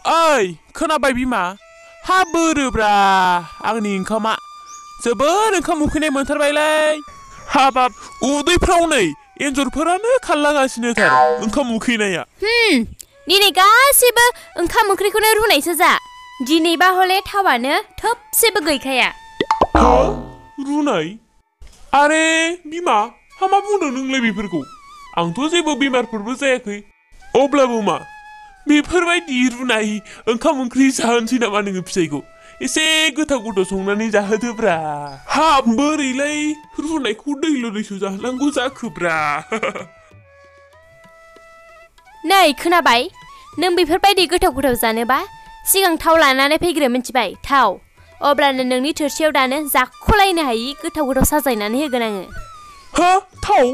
ओइ खोनाबाय बिमा हा बोरोब्रा आंनि ओंखामा जोबोर ओंखाम उखैनाय मोनथारबायलै हाबाब उदैफ्राव नै एन्जरफोरानो खारलागासिनोथार ओंखाम उखैनाया दिनै गासिबो ओंखाम ओंख्रिखौनो रुनायसो जा दिनैबा हले थावानो थोबसेबो गैखाया हा रुनाय आरे बिमा हा मा बुंदों नोंलाय बेफोरखौ आंथ' जेबो बेमारफोरबो जायाखै अब्लाबो मा बेफोरबायदि रुनाय ओंखाम ओंख्रि जाहोनसै नामा नोङो फिसाइखौ एसे गोथाव गोथाव संनानै जाहोदोब्रा हा बोरैलाय रुनायखौ दैल' दैसो जाहोनांगौ जाखोब्रा नै खोनाबाय नों बेफोरबायदि गोथाव गोथाव जानोबा सिगां थाव लानानै फैग्रो मिथिबाय थाव अब्लानो नोंनि थोरसियाव दानो जाख'लायनो हायि गोथाव गोथाव साजायनानै होगोन आङो हा थाव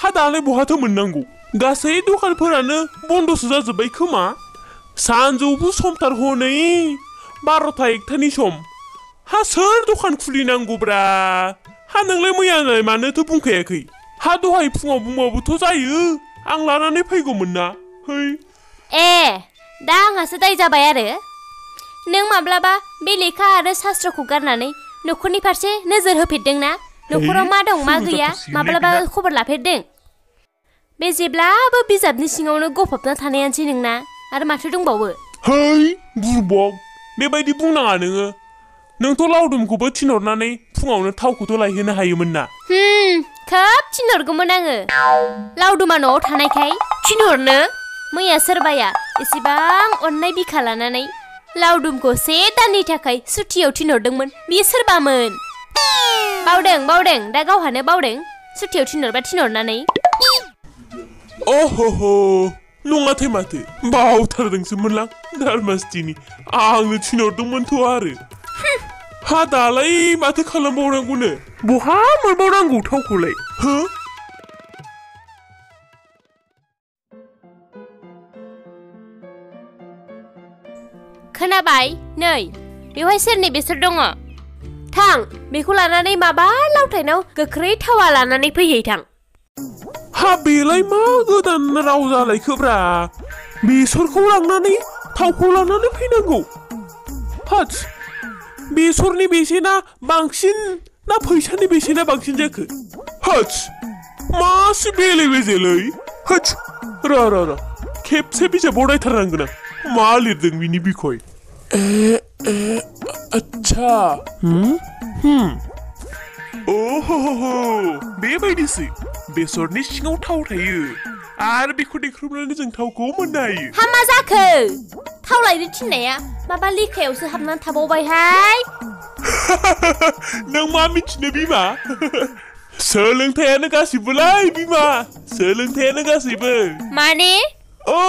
हा दालाय बहाथो मोननांगौ गासै दखानफोरानो बन्द'सो जाजोब्बाय खोमा सानजौफु समथार हनै 12:01 सम हा सोर दखान खुलिनांगौब्रा हा नोंलाय मैयालाय मानोथो बुंखायाखै हा दहाय फुङाव बुंबाबोथ' जायो आं लानानै फैगौमोन ना है ए दा आंहासो दाय जाबाय आरो नों माब्लाबा बे लेखा आरो शास्त्रखौ गारनानै न'खरनि फारसे नोजोर होफेरदोंना न'खराव मा दं मा गैया माब्लाबा खबर लाफेरदों बे जेब्लाबो बिजाबनि सिङावनो गफबना थानायानोसै नोंना आरो माथो दंबावो है बुरबक बेबायदि बुंनाङा नोङो नोंथ' लावदुमखौबो थिनहरनानै फुङावनो थावखौथ' लायहोनो हायोमोन ना खोब थिनहरगौमोन आङो लावदुमा न'आव थानायखाय थिनहरनो मैया सोरबाया एसेबां अननाय बिखा लानानै लावदुमखौ 1 दाननि थाखाय सुटियाव थिनहरदोंमोन बियो सोरबामोन बावदों दा गावहानो बावदों सुटियाव थिनहरबा थिनहरनानै अहो नङाथाय माथो बावथारदोंसोमोनलां दारमासथिनि आंनो थिनहरदोंमोनथ' आरो हा दालाय माथो खालामबावनांगौनो बहा मोनबावनांगौ थावखौलाय हो खोनाबाय नै बेवहाय सेरनै बेसर दङ थां बेखौ लानानै माबा लावथायनाव गोख्रै थावा लानानै फैहैथां हा बेलाय मा गोदान राव जालायखोब्रा बेसरखौ लांनानै थावखौ लानानै फैनांगौ हाच बेसरनि बेसेना बांसिन ना फैसानि बेसेना बांसिन जाखो हाच मासे बेले बेजेलै हाच र खेबसे बिजाबाव नायथारनांगोन आं मा लिरदों बिनि बिखय अच्छा ओहो बेबायदिसो बेसरनि सिङाव थाव थायो आरो बेखौ देख्रुबनानै जों थावखौ मोननो हायो हा मा जाखो थाव लायनो थिननाया माबा लेखायावसो हाबनानै थाबावबायहाय नों मा मिथिनो बिमा सोलोंथायानो गासिबोलाय बिमा सोलोंथायानो गासैबो माने औ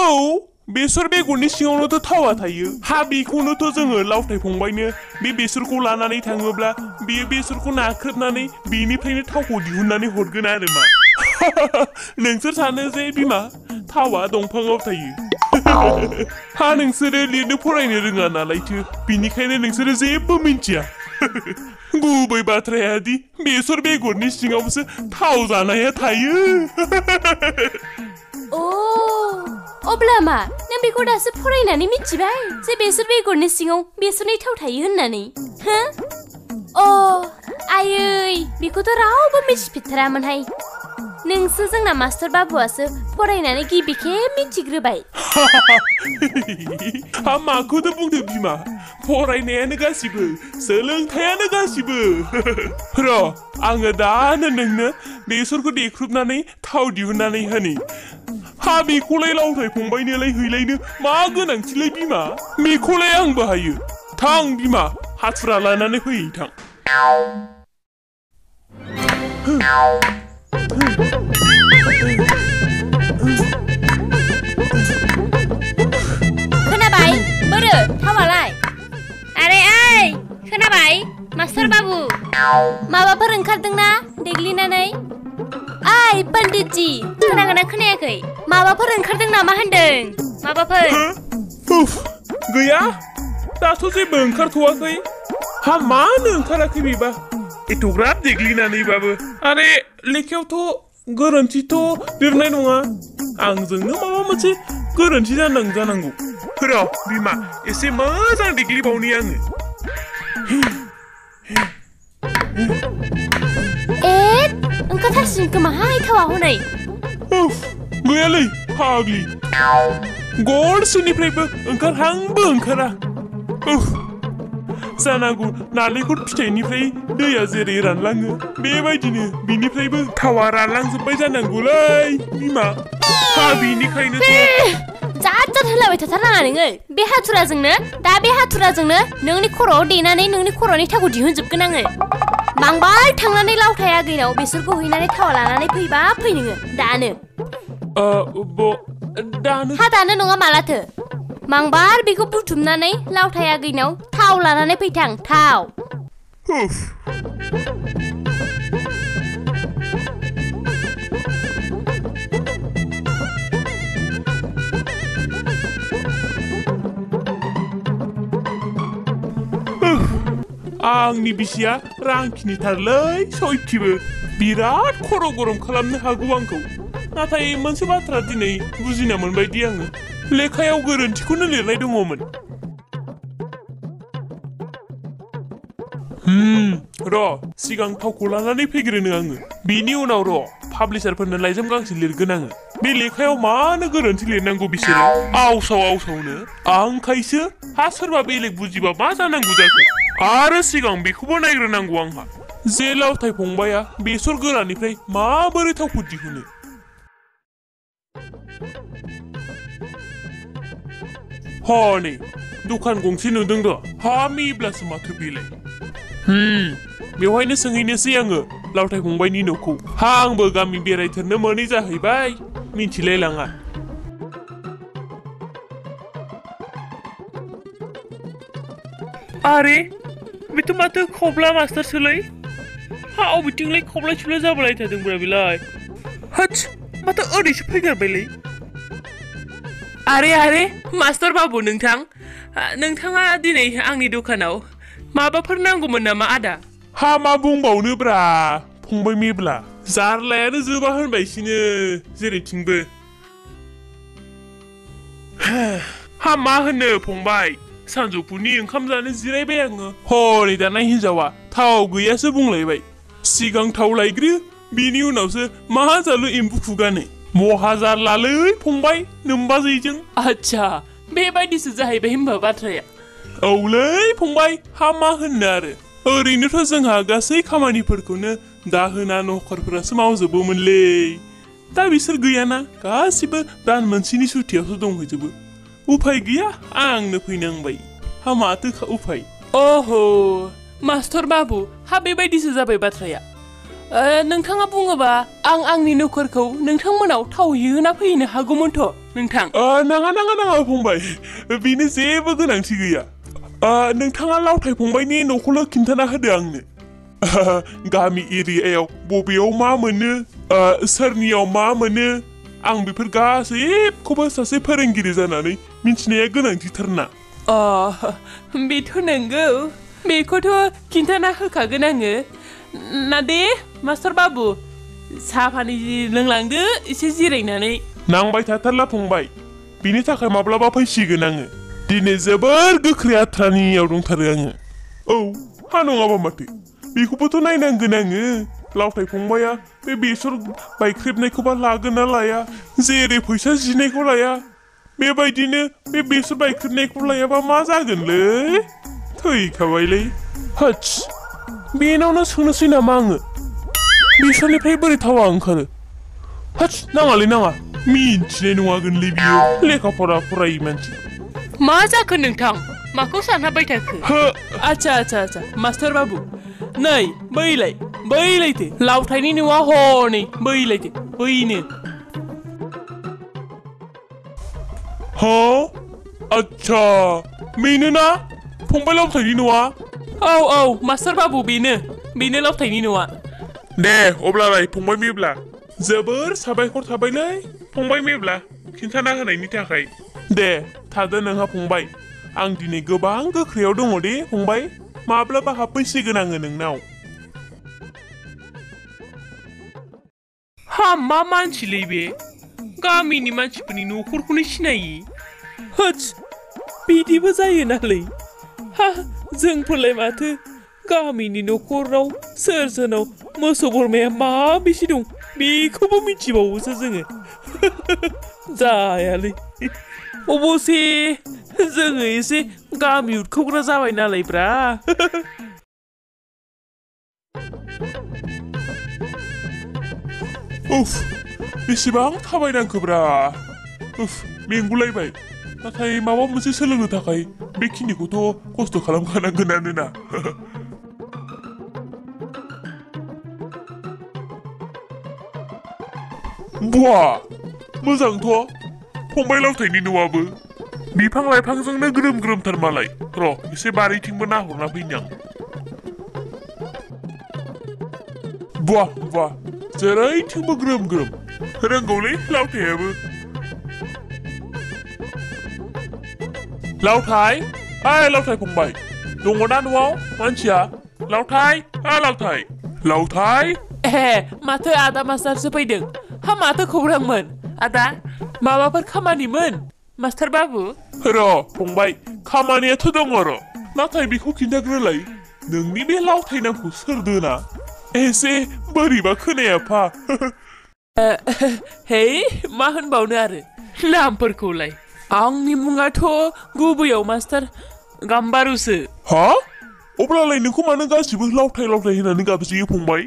बेसर बेगरनि सिङावनोथ' थावा थायो हा बेखौनोथ' जोङो लावथाय फंबायनो बे बेसरखौ लानानै थाङोब्ला बेयो बेसरखौ नाख्रेबनानै बेनिफ्रायनो थावखौ दिहुननानै हरगोन आरो मा नोंसोर सानो जे बिमा थावा दंफाङाव थायो हा नोंसोरो लिरनो फरायनो रोङा नालायथो बिनिखायनो नोंसोरो जेबो मिन्थिया गुबै बाथ्राया दि बेसर बेगरनि सिङावसो थाव जानाया थायो अब्ला मा नों बेखौ दासो फरायनानै मिथिबाय जे बेसर बेगरनि सिङाव बेसरनि थाव थायो होननानै आयै बेखौथ' रावबो मिथिफेरथारामोनहाय नोंसो जोंना मास्टार बाबुआसो फरायनानै गिबि खेब मिथिग्रोबाय माखौथो बुंदों बिमा फरायनायानो गासिबो सोलोंथायानो गासिबो र' आङो दानो नोंनो बेसरखौ देख्रुबनानै थाव दिहुननानै होनि हा बेखौलाय लावथाय फंबायनोलाय हैलायनो मा गोनांथिलाय बिमा बेखौलाय आंबो हायो थां बिमा हाथुरा लानानै फैथां खोनाबाय बोरो थावालाय आरे ओइ खोनाबाय मास्टार बाबु माबाफोर ओंखारदोंना देग्लिनानै ओइ पण्डितजी खोनागोना खोनायाखै माबाफोर ओंखारदों नामा होनदों माबाफोर गैया दाथ' जेबो ओंखारथ'वाखै हा मानो ओंखाराखै बेबा एथ'ग्राब देग्लिनानैबाबो आरे लेखायावथ' गोरोन्थिथ' लिरनाय नङा आंजोंनो माबा मोनसे गोरोन्थि जानांगौ र' बिमा एसे मोजां देग्लिबावनि आङो ओंखारथारसिगोन खोमाहाय थावा हनै गैयालै फाग्लि गरसेनिफ्रायबो ओंखारहांबो ओंखारा जानांगौ नालेंखर फिथाइनिफ्राय दैया जेरै रानलाङो बेबायदिनो बिनिफ्रायबो थावा रानलांजोब्बाय जानांगौलै बिमा बेनिखायनोथ' जाद होलाबाय थाथारनाङा नोङो बे हाथुराजोंनो नोंनि खर'आव देनानै नोंनि खर'नि थावखौ दिहुनजोबगोन आङो बांबार थांनानै लावथाय आगैनाव बेसरखौ हैनानै थावा लानानै फैबा फै नोङो दानो दानो नङा मालाथो मांबार बेखौ बुथुमनानै लावथाय आगैनाव थाव लानानै फैथां थाव आंनि बिसिया रांखिनिथारलै सयथिबो बिराद खर' गरम खालामनो हागौ आंखौ नाथाय मोनसे बाथ्रा दिनै बुजिना मोनबायदि आङो लेखायाव गोरोन्थिखौनो लिरनाय दङमोन र' सिगां थावखौ लानानै फैग्रोनो आङो बिनि उनाव र' पाब्लिशारफोरनो लाइजाम गांसे लिरगोन आङो बे लेखायाव मानो गोरोन्थि लिरनांगौ बिसोरो आवसावनो आंखायसो सोरबा बेलेग बुजिबा मा जानांगौ जाखो आरो सिगां बेखौबो नायग्रोनांगौ आंहा जे लावथाय फंबाया बेसर गोराननिफ्राय माबोरै थावखौ दिहुनो हनै दखान गंसे नुदों र' मेब्लासो माथो बेलाय बेवहायनो सोंहैनोसै आङो लावथाय फंबायनि न'खौ आंबो गामि बेरायथेरनो मोनै जाहैबाय मिथिलायलाङा आरे बेथ' माथो खब्ला मास्टारसोलै अबेथिंलाय खब्ला सिब्ला जाबाय थादोंब्रा बेलाय होत्स माथो ओरैसो फैगारबायलै आरे मास्टार बाबु नोंथाङा दिनै आंनि दखानाव माबाफोर नांगौमोन नामा आदा मा बुंबावनोब्रा फंबाय मेब्ला जारलायानो जोबा होनबायसिनो जेरैथिंबो मा होनो फंबाय सानजौफुनि ओंखाम जानो जिरायबाय आङो हनै दाना हिनजावा थाव गैयासो बुंलायबाय सिगां थाव लायग्रो बिनि उनावसो मा जालु एम्बु खुगानो महा जारलालै फंबाय नोमबाजैजों आच्छा बेबायदिसो जाहैबाय होनबा बाथ्राया औलै फंबाय मा होननो आरो ओरैनोथ' जोंहा गासै खामानिफोरखौनो दाहोना नखरफोरासो मावजोबोमोनलै दा बिसोर गैयाना गासिबो दान मोनसेनि सुटियावसो दंहैजोबो उफाय गैया आंनो फैनांबाय माथो उफाय ओहो मास्टार बाबु बेबायदिसो जाबाय बाथ्राया नोंथाङा बुङोबा आं आंनि नखरखौ नोंथांमोनाव थाव हैहोना फैनो हागौमोनथ' नोंथां नाङा फंबाय बेनि जेबो गोनांथि गैया नोंथाङा लावथाय फंबायनि न'खौल' खिन्थाना होदो आंनो गामि एरियायाव बबेयाव मा मोनो सोरनियाव मा मोनो आं बेफोर गासैखौबो सासे फोरोंगिरि जानानै मिथिनाया गोनांथिथारना बेथ' नंगौ बेखौथ' खिन्थाना होखागोन आङो ना दे मास्टार बाबु साहा पानि लोंलांदो एसे जिरायनानै नांबाय थाथारला फंबाय बिनि थाखाय माब्लाबा फैसिगोन आङो दिनै जोबोर गोख्रै आथ्रानियाव दंथारो आङो नङाबा माथो बेखौबोथ' नायनांगोन आङो लावथाय फंबाया बे बेसर बायख्रेबनायखौबा लागोन ना लाया जेरै फैसा जिनायखौ लाया बेबायदिनो बे बेसर बायख्रेबनायखौ लायाबा मा जागोनलै थैखाबायलै होत्स बेनावनो सोंनोसै नामा आङो बेसरनिफ्राय बोरै थावा ओंखारो होत्स नाङालै नाङा मिथिनाय नङागोनलै बियो लेखा फरा फरायै मानसि मा जाखो नोंथां माखौ सानहाबबाय थाखो आच्छा मास्टार बाबु नै बैलायथो लावथायनि न'आ हनै बैलायथो बैनो आच्छा बेनो ना फंबाय लावथायनि न'आ औ मास्टार बाबु बेनो लावथायनि न'आ दे अब्लालाय फंबाय मेब्ला जोबोर साबायखर थाबायलै फंबाय मेब्ला खिन्थाना होनायनि थाखाय दे थादो नोंहा फंबाय आं दिनै गोबां गोख्रैयाव दङ दे फंबाय माब्लाबा हाबफैसिगोन आङो नोंनाव मा मानसिलै बे गामिनि मानसिफोरनि न'खरखौनो सिनायि होत्स बिदिबो जायो नालाय हा जोंफोरलाय माथो गामिनि न'खराव सोरनाव मोसौ बोरमाया माबेसे दं बेखौबो मिथिबावोसो जोङो जायालै अबसे जोङो एसे गामि उरखौग्रा जाबाय नालायब्रा उफ बेसेबां थाबायनांखोब्रा उफ मेंगुलायबाय नाथाय माबा मोनसे सोलोंनो थाखाय बेखिनिखौथ' खस्थ' खालामखानांगोनानो ना बुवा मोजांथ' फंबाय लावथायनि न'आबो बिफां लाइफांजोंनो ग्रोम ग्रोमथार मालाय र' एसे बारिथिंबो नाहरना फैनि आं बुवा बुवा जेरैथिंबो ग्रोम ग्रोम रोंगौलै लावथायाबो लावथाय लावथाय फंबाय दङ ना न'आव मानसिया लावथाय लावथाय लावथाय माथो आदा मास्टारसो फैदों हा माथो खौरांमोन आदा माबाफोर खामानिमोन मास्टार बाबु र' फंबाय खामानियाथ' दङ र' नाथाय बेखौ खिन्थाग्रोलाय नोंनि बे लावथाय नामखौ सोर दोना एसे बोरैबा खोनायाफा हे मा होनबावनो आरो नामफोरखौलाय आंनि मुङाथ' गुबैयाव मास्टार गाम्बारुसो हा अब्लालाय नोंखौ मानो गासिबो लावथाय लावथाय होननानै गाबज्रियो फंबाय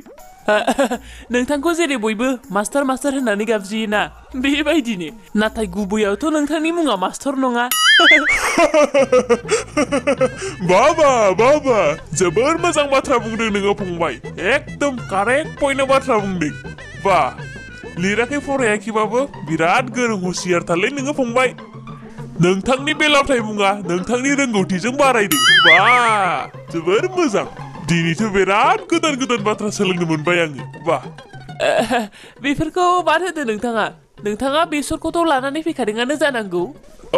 नोंथांखौ जेरै बयबो मास्टार मास्टार होननानै गाबज्रियोना बेबायदिनो नाथाय गुबैयावथ' नोंथांनि मुङा मास्टर नङा बाबा बाबा जोबोर मोजां बाथ्रा बुंदों नोङो फंबाय एकदम कारेक्ट पइन्टआव बाथ्रा बुंदों बा लिराखै फरायाखैबाबो बिराद गोरों हुसियारथारलै नोङो फंबाय नोंथांनि बे लावथाय मुङा नोंथांनि रोंगौथिजों बारायदों बा जोबोर मोजां दिनैथ' बिराद गोदान गोदान बाथ्रा सोलोंनो मोनबाय आङो बा बेफोरखौ बाद होदो नोंथाङा बेसरखौथ' लानानै फैखादोंआनो जानांगौ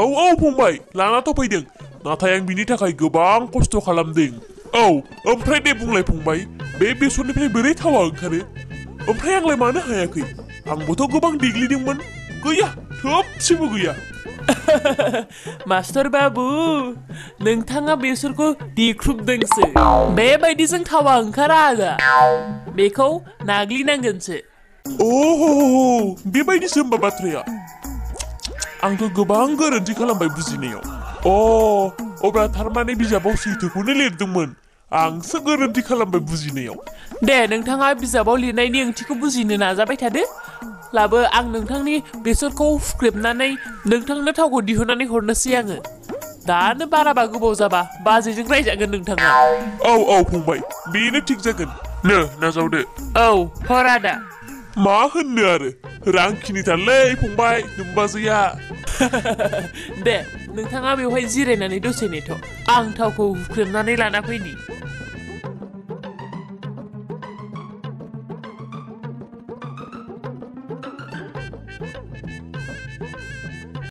औ फंबाय लानाथ' फैदों नाथाय आं बिनि थाखाय गोबां खस्थ' खालामदों औ ओमफ्राय दे बुंलाय फंबाय बे बेसरनिफ्राय बोरै थावा ओंखारो ओमफ्राय आंलाय मानो हायाखै आंबोथ' गोबां देग्लिदोंमोन गैया थोबसेबो गैया मास्टार बाबु नोंथाङा बेसरखौ देख्रुबदोंसो बेबायदिजों थावा ओंखारा आदा बेखौ नाग्लिनांगोनसो बेबायदिसो होमबा बाथ्राया आंथ' गोबां गोरोन्थि खालामबाय बुजिनायाव अब्ला थारमाने बिजाबाव सैथोखौनो लिरदोंमोन आंसो गोरोन्थि खालामबाय बुजिनायाव दे नोंथाङा बिजाबाव लिरनायनि ओंथिखौ बुजिनो नाजाबाय थादो लाबो आं नोंथांनि बेसरखौ हुख्रेबनानै नोंथांनो थावखौ दिहुननानै हरनोसै आङो दानो बाराबा गोबाव जाबा बाजैजों रायजागोन नोंथाङा औ फंबाय बेनो थिग जागोन नाजावदो औ हर आदा मा होननो आरो रांखिनिथारलै फंबाय नोमबाजैया दे नोंथाङा बेवहाय जिरायनानै दसे नेथ' आं थावखौ हुख्रेबनानै लाना फैनि